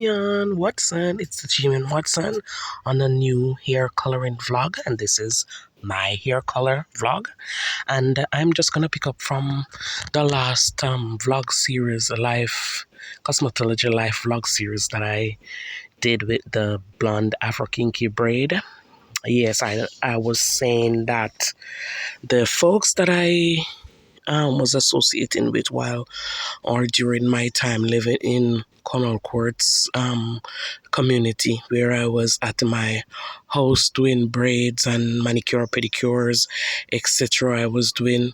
Ian Watson, it's the Jimin Watson on a new hair coloring vlog, and this is my hair color vlog. And I'm just gonna pick up from the last vlog series, a life cosmetology life vlog series that I did with the blonde Afro kinky braid. Yes, I was saying that the folks that I was associating with while or during my time living in Connaught Courts community, where I was at my house doing braids and manicure, pedicures, etc. I was doing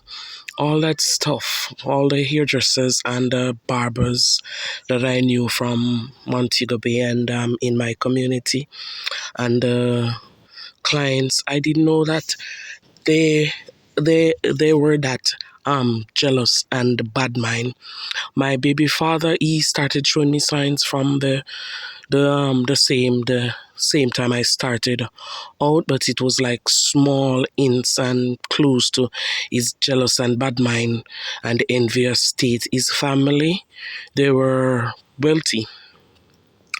all that stuff, all the hairdressers and the barbers that I knew from Montego Bay and in my community, and clients. I didn't know that they they were that jealous and bad mind. My baby father, he started showing me signs from the same time I started out, but it was like small hints and clues to his jealous and bad mind and envious state. His family, they were wealthy.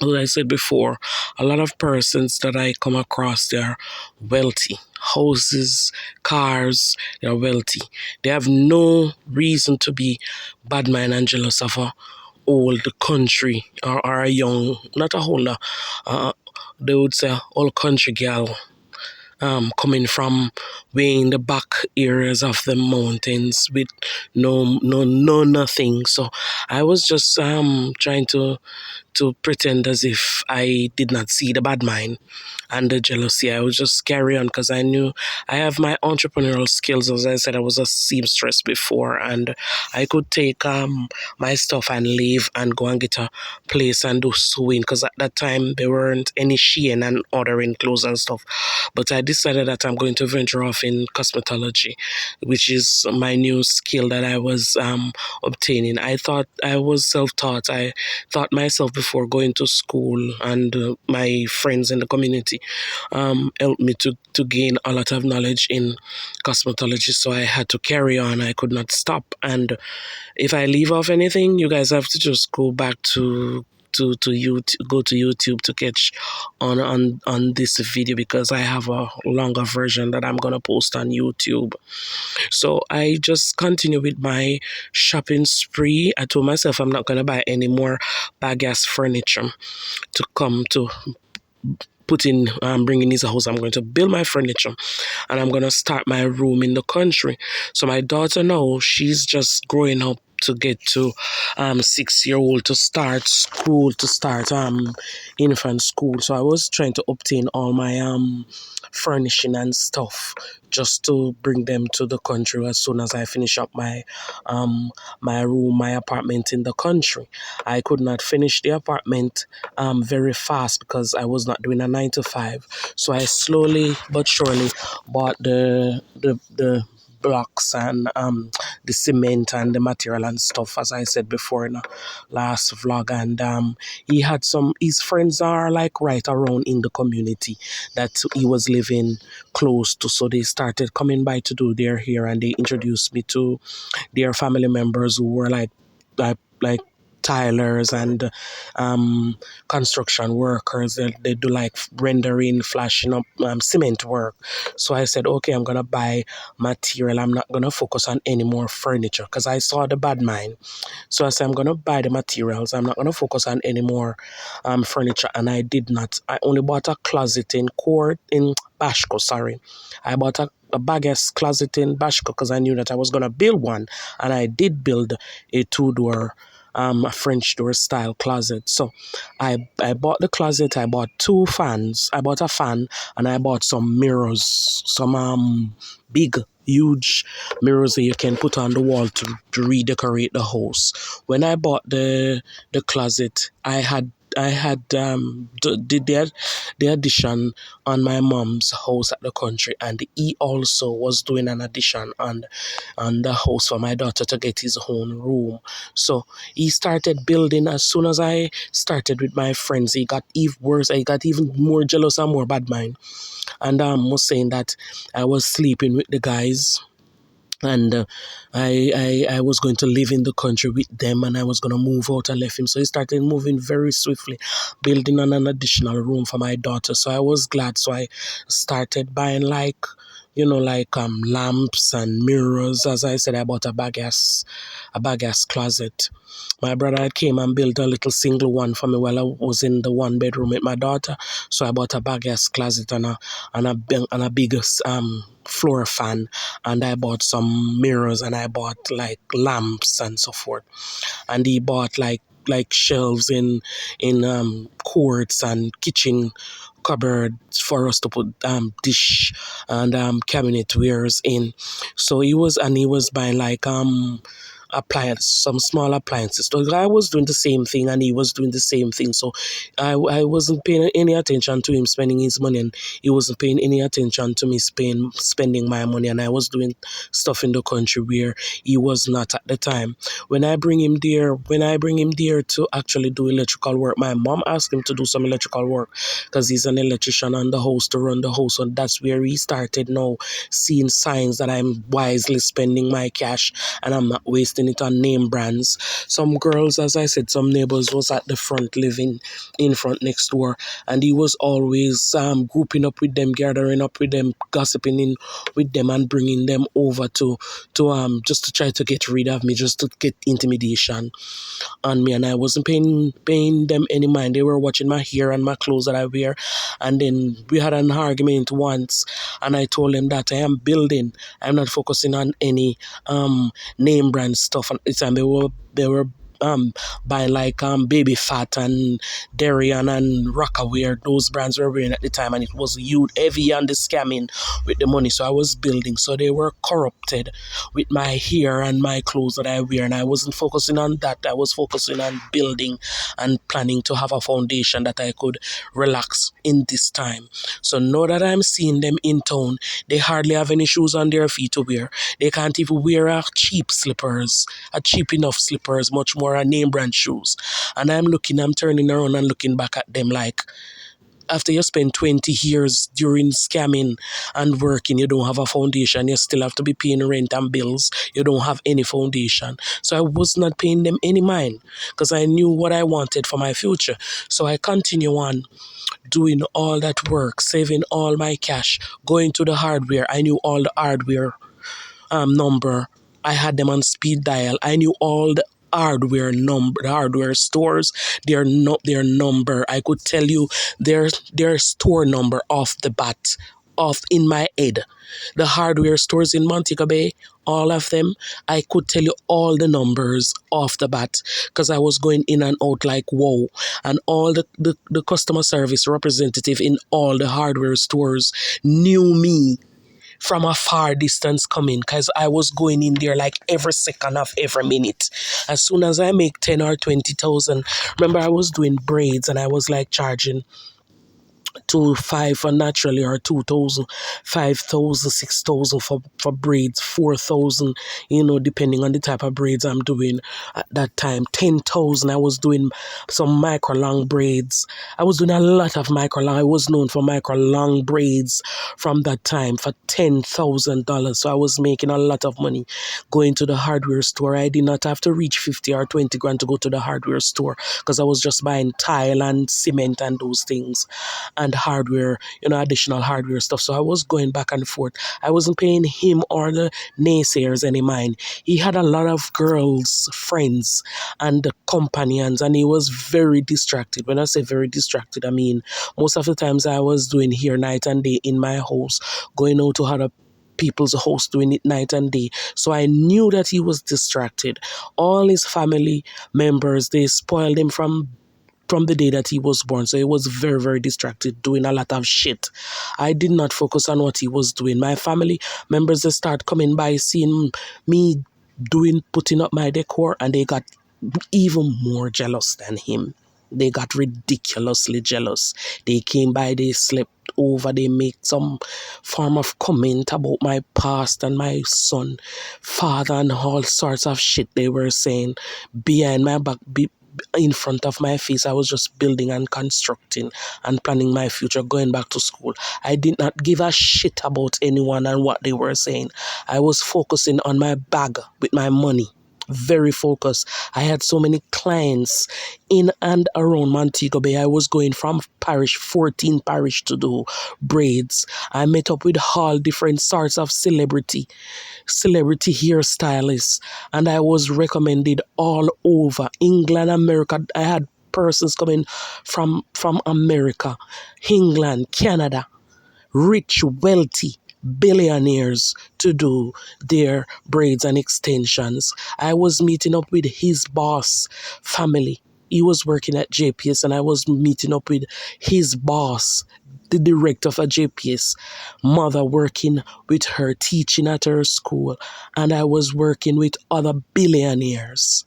As I said before, a lot of persons that I come across, they are wealthy. Houses, cars, they are wealthy. They have no reason to be bad mind and jealous of a old country or a young, not a older, they would say old country girl coming from way in the back areas of the mountains with no nothing. So I was just trying to pretend as if I did not see the bad mind and the jealousy. I would just carry on because I knew I have my entrepreneurial skills. As I said, I was a seamstress before, and I could take my stuff and leave and go and get a place and do sewing because at that time there weren't any Shein and ordering clothes and stuff. But I decided that I'm going to venture off in cosmetology, which is my new skill that I was obtaining. I thought I was self-taught. I taught myself before going to school, and my friends in the community helped me to gain a lot of knowledge in cosmetology. So I had to carry on. I could not stop. And if I leave off anything, you guys have to just go back to YouTube, go to YouTube to catch on this video because I have a longer version that I'm gonna post on YouTube. So I just continue with my shopping spree. I told myself I'm not gonna buy any more bag ass furniture to come to put in bring in his house. I'm going to build my furniture and I'm going to start my room in the country. So my daughter now, she's just growing up to get to 6-year-old to start school, to start infant school. So I was trying to obtain all my furnishing and stuff just to bring them to the country as soon as I finish up my room, my apartment in the country. I could not finish the apartment very fast because I was not doing a 9 to 5. So I slowly but surely bought the blocks and the cement and the material and stuff, as I said before in the last vlog. And he had his friends are like right around in the community that he was living close to. So they started coming by to do their hair, and they introduced me to their family members who were like tilers and construction workers. They do like rendering, flashing up cement work. So I said, okay, I'm gonna buy material. I'm not gonna focus on any more furniture because I saw the bad mind. So I said, I'm gonna buy the materials. I'm not gonna focus on any more furniture. And I did not. I only bought a closet in Bashko. Sorry, I bought a baguette closet in Bashko because I knew that I was gonna build one, and I did build a 2-door a French door style closet. So I bought the closet, I bought 2 fans, I bought a fan, and I bought some mirrors, some big huge mirrors that you can put on the wall to redecorate the house. When I bought the closet, I had did the addition on my mom's house at the country, and he also was doing an addition on the house for my daughter to get his own room. So he started building. As soon as I started with my friends, he got even worse. I got even more jealous and more bad mind, and was saying that I was sleeping with the guys and I was going to live in the country with them, and I was going to move out. And left him, so he started moving very swiftly, building on an additional room for my daughter. So I was glad. So I started buying like, like lamps and mirrors. As I said, I bought a bag ass closet. My brother had came and built a little single one for me while I was in the one bedroom with my daughter. So I bought a bag ass closet and a big floor fan, and I bought some mirrors, and I bought like lamps and so forth. And he bought like shelves in quartz and kitchen cupboard for us to put dish and cabinet wares in. So he was buying like some small appliances. So I was doing the same thing, and he was doing the same thing. So I wasn't paying any attention to him spending his money, and he wasn't paying any attention to me spending my money. And I was doing stuff in the country where he was not at the time. When I bring him there to actually do electrical work, my mom asked him to do some electrical work because he's an electrician on the house, to run the house. And that's where he started now seeing signs that I'm wisely spending my cash and I'm not wasting it on name brands. Some girls, as I said, some neighbors was at the front living in front next door, and he was always grouping up with them, gathering up with them, gossiping in with them, and bringing them over to just to try to get rid of me, just to get intimidation on me. And I wasn't paying them any mind. They were watching my hair and my clothes that I wear. And then we had an argument once, and I told them that I am building. I'm not focusing on any name brand stuff. And it's they were buying like Baby Fat and Darian and Rockaware. Those brands were wearing at the time, and it was huge, heavy on the scamming with the money. So I was building. So they were corrupted with my hair and my clothes that I wear, and I wasn't focusing on that. I was focusing on building and planning to have a foundation that I could relax in this time. So now that I'm seeing them in town, they hardly have any shoes on their feet to wear. They can't even wear a cheap enough slippers, much more a name brand shoes. And I'm turning around and looking back at them like, after you spend 20 years during scamming and working, you don't have a foundation. You still have to be paying rent and bills. You don't have any foundation. So I was not paying them any mind because I knew what I wanted for my future. So I continue on doing all that work, saving all my cash, going to the hardware. I knew all the hardware number. I had them on speed dial. I knew all the hardware stores, their number. I could tell you their store number off the bat, off in my head. The hardware stores in Montego Bay, all of them, I could tell you all the numbers off the bat because I was going in and out like whoa. And all the customer service representative in all the hardware stores knew me from a far distance coming because I was going in there like every second of every minute. As soon as I make 10 or 20,000, remember I was doing braids and I was like charging to five for naturally, or 2,000, 5,000, 6,000 for braids, 4,000, depending on the type of braids I'm doing at that time. 10,000, I was doing some micro long braids. I was doing a lot of micro long. I was known for micro long braids from that time for $10,000. So I was making a lot of money going to the hardware store. I did not have to reach 50 or 20 grand to go to the hardware store because I was just buying tile and cement and those things and hardware, additional hardware stuff. So I was going back and forth. I wasn't paying him or the naysayers any mind. He had a lot of girls, friends, and companions, and he was very distracted. When I say very distracted, I mean most of the times I was doing here night and day in my house, going out to other people's house doing it night and day. So I knew that he was distracted. All his family members, they spoiled him from the day that he was born. So he was very, very distracted, doing a lot of shit. I did not focus on what he was doing. My family members, they start coming by, seeing me putting up my decor, and they got even more jealous than him. They got ridiculously jealous. They came by, they slept over, they make some form of comment about my past and my son, father, and all sorts of shit they were saying behind my back, in front of my face. I was just building and constructing and planning my future, going back to school. I did not give a shit about anyone and what they were saying. I was focusing on my bag with my money. Very focused. I had so many clients in and around Montego Bay. I was going from 14 parish to do braids. I met up with all different sorts of celebrity hairstylists, and I was recommended all over England, America. I had persons coming from America, England, Canada, rich, wealthy billionaires to do their braids and extensions. I was meeting up with his boss family. He was working at JPS, and I was meeting up with his boss, the director of a JPS, mother working with her, teaching at her school, and I was working with other billionaires,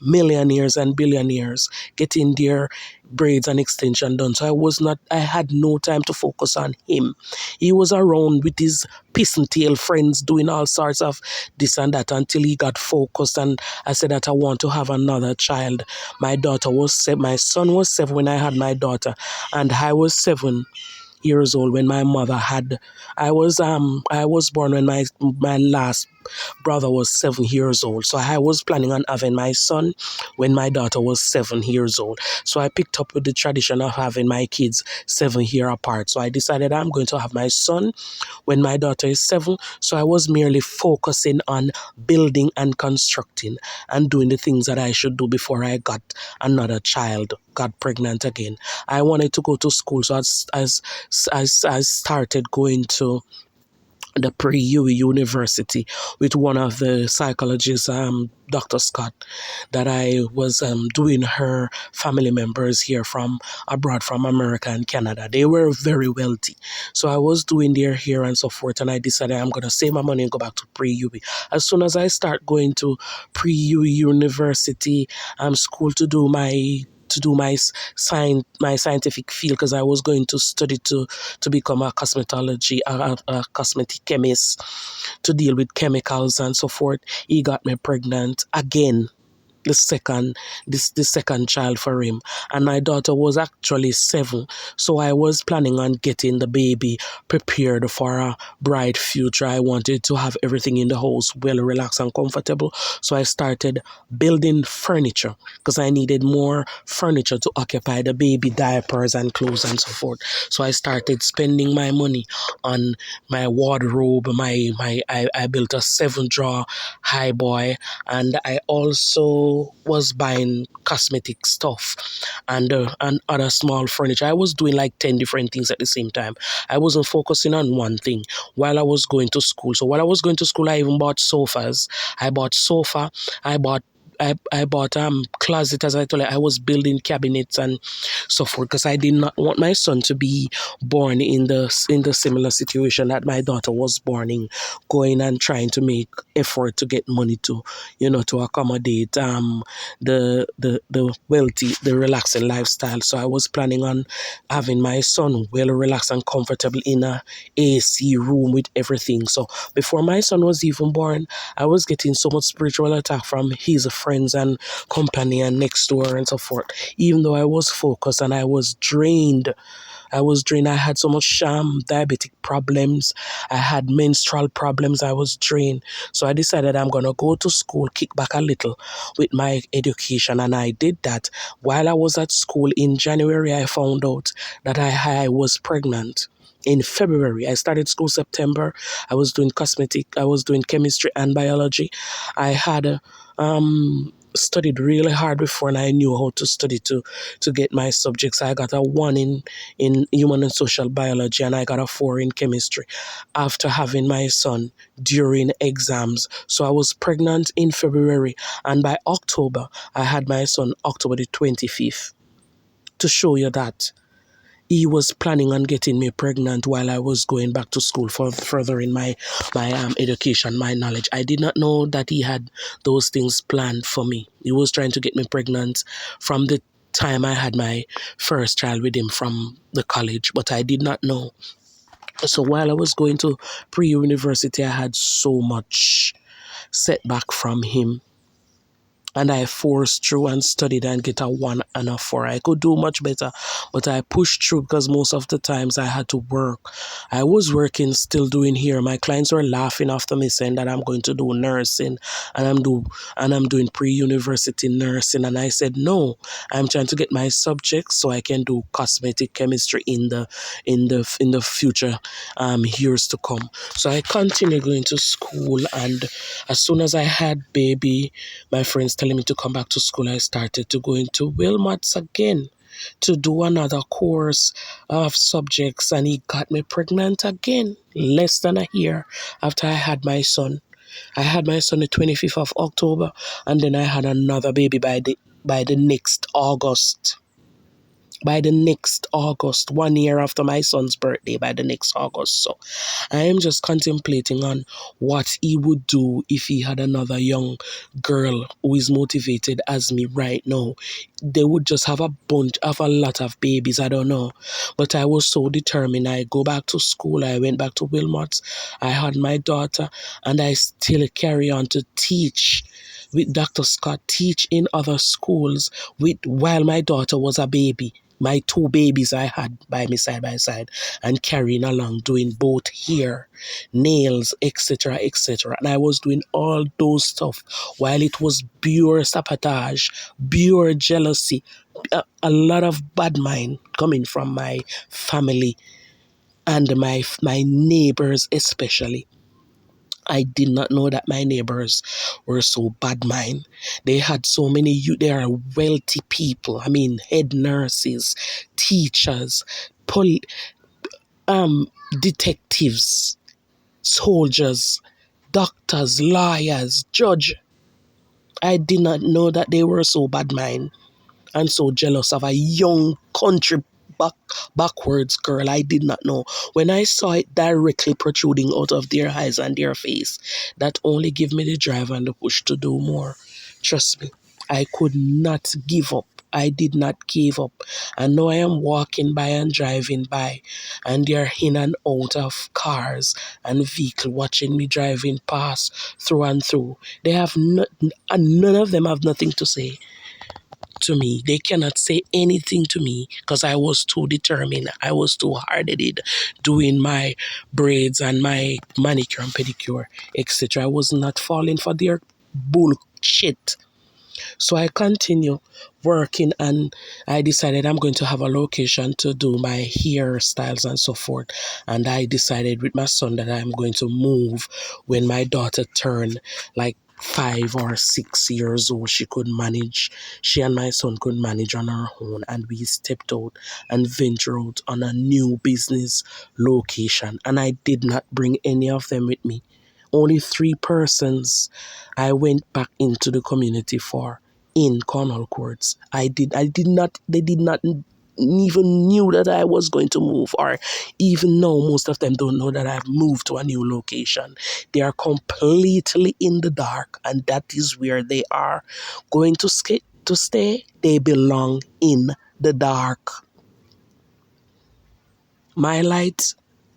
millionaires and billionaires getting their braids and extension done. So I had no time to focus on him. He was around with his piss and tail friends doing all sorts of this and that until he got focused. And I said that I want to have another child. My son was 7 when I had my daughter, and I was 7 years old when my mother had. I was born when my last brother was 7 years old. So I was planning on having my son when my daughter was 7 years old. So I picked up with the tradition of having my kids 7 years apart. So I decided I'm going to have my son when my daughter is 7. So I was merely focusing on building and constructing and doing the things that I should do before I got another child, got pregnant again. I wanted to go to school. So I started going to the pre-UWI university with one of the psychologists, Dr. Scott, that I was doing her family members here from abroad, from America and Canada. They were very wealthy. So I was doing their hair and so forth, and I decided I'm going to save my money and go back to pre-UWI. As soon as I start going to pre-UWI university, school to do my scientific field, because I was going to study to become a cosmetic chemist, to deal with chemicals and so forth. He got me pregnant again, the second child for him, and my daughter was actually 7. So I was planning on getting the baby prepared for a bright future. I wanted to have everything in the house well relaxed and comfortable. So I started building furniture, because I needed more furniture to occupy the baby, diapers and clothes and so forth. So I started spending my money on my wardrobe. I built a 7-drawer high boy, and I also was buying cosmetic stuff and other small furniture. I was doing like 10 different things at the same time. I wasn't focusing on one thing while I was going to school. So while I was going to school, I even bought sofas. I bought sofa. I bought closet, as I told you. I was building cabinets and so forth, because I did not want my son to be born in the similar situation that my daughter was born in, going and trying to make effort to get money to to accommodate the wealthy, the relaxing lifestyle. So I was planning on having my son well relaxed and comfortable in a AC room with everything. So before my son was even born, I was getting so much spiritual attack from his friends and company and next door and so forth. Even though I was focused and I was drained. I had so much diabetic problems. I had menstrual problems. I was drained. So I decided I'm going to go to school, kick back a little with my education. And I did that. While I was at school in January, I found out that I was pregnant. In February, I started school September. I was doing chemistry and biology. I had studied really hard before, and I knew how to study to get my subjects. I got a 1 in human and social biology, and I got a 4 in chemistry after having my son during exams. So I was pregnant in February, and by October, I had my son October the 25th. To show you that he was planning on getting me pregnant while I was going back to school for furthering my education, my knowledge. I did not know that he had those things planned for me. He was trying to get me pregnant from the time I had my first child with him from the college, but I did not know. So while I was going to pre-university, I had so much setback from him. and I forced through and studied and get a 1 and a 4. I could do much better, but I pushed through because most of the times I had to work. I was working, still doing here. My clients were laughing after me saying that I'm going to do nursing and I'm doing pre-university nursing, and I said no. I'm trying to get my subjects so I can do cosmetic chemistry in the future years to come. So I continued going to school, and as soon as I had baby, my friends telling me to come back to school, I started to go into Wilmots again to do another course of subjects, and he got me pregnant again less than a year after I had my son. I had my son the 25th of October, and then I had another baby by the next August. By the next August, 1 year after my son's birthday, by the next August. So I am just contemplating on what he would do if he had another young girl who is motivated as me right now. They would just have a lot of babies, I don't know. But I was so determined. I go back to school, I went back to Wilmots, I had my daughter, and I still carry on to teach with Dr. Scott, teach in other schools while my daughter was a baby. My two babies I had by side, and carrying along, doing both hair, nails, etc., etc. And I was doing all those stuff while it was pure sabotage, pure jealousy, a lot of bad mind coming from my family and my neighbors especially. I did not know that my neighbors were so bad mind. They had so many they are wealthy people. I mean, head nurses, teachers, pol- um, detectives, soldiers, doctors, lawyers, judge. I did not know that they were so bad mind and so jealous of a young country back, backwards girl. I did not know. When I saw it directly protruding out of their eyes and their face, that only gave me the drive and the push to do more. Trust me, I could not give up. I did not give up. And now I am walking by and driving by, and they're in and out of cars and vehicle watching me driving past through and through. They have and none of them have nothing to say to me. They cannot say anything to me because I was too determined. I was too hard-headed doing my braids and my manicure and pedicure, etc. I was not falling for their bullshit. So I continue working, and I decided I'm going to have a location to do my hairstyles and so forth. And I decided with my son that I'm going to move when my daughter turned like 5 or 6 years old. She and my son could manage on our own, and we stepped out and ventured out on a new business location. And I did not bring any of them with me. Only 3 persons I went back into the community for in Cornwall Courts. They did not even knew that I was going to move, or even know, most of them don't know that I've moved to a new location. They are completely in the dark, and that is where they are going to stay. They belong in the dark. My light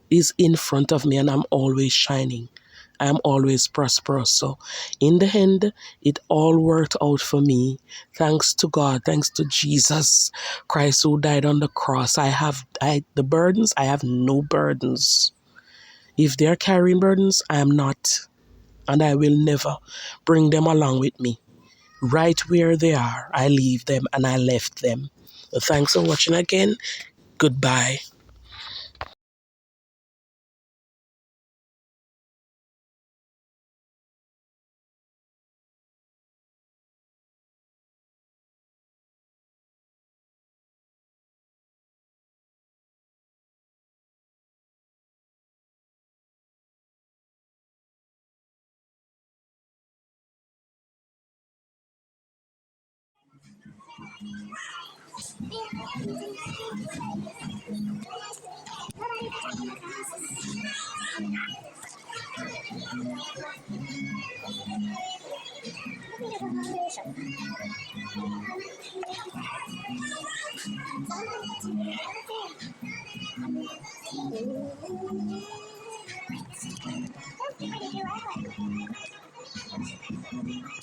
is in front of me, and I'm always shining. I'm always prosperous. So in the end, it all worked out for me. Thanks to God, thanks to Jesus Christ who died on the cross. The burdens, I have no burdens. If they're carrying burdens, I am not. And I will never bring them along with me. Right where they are, I leave them and I left them. Thanks for watching again. Goodbye.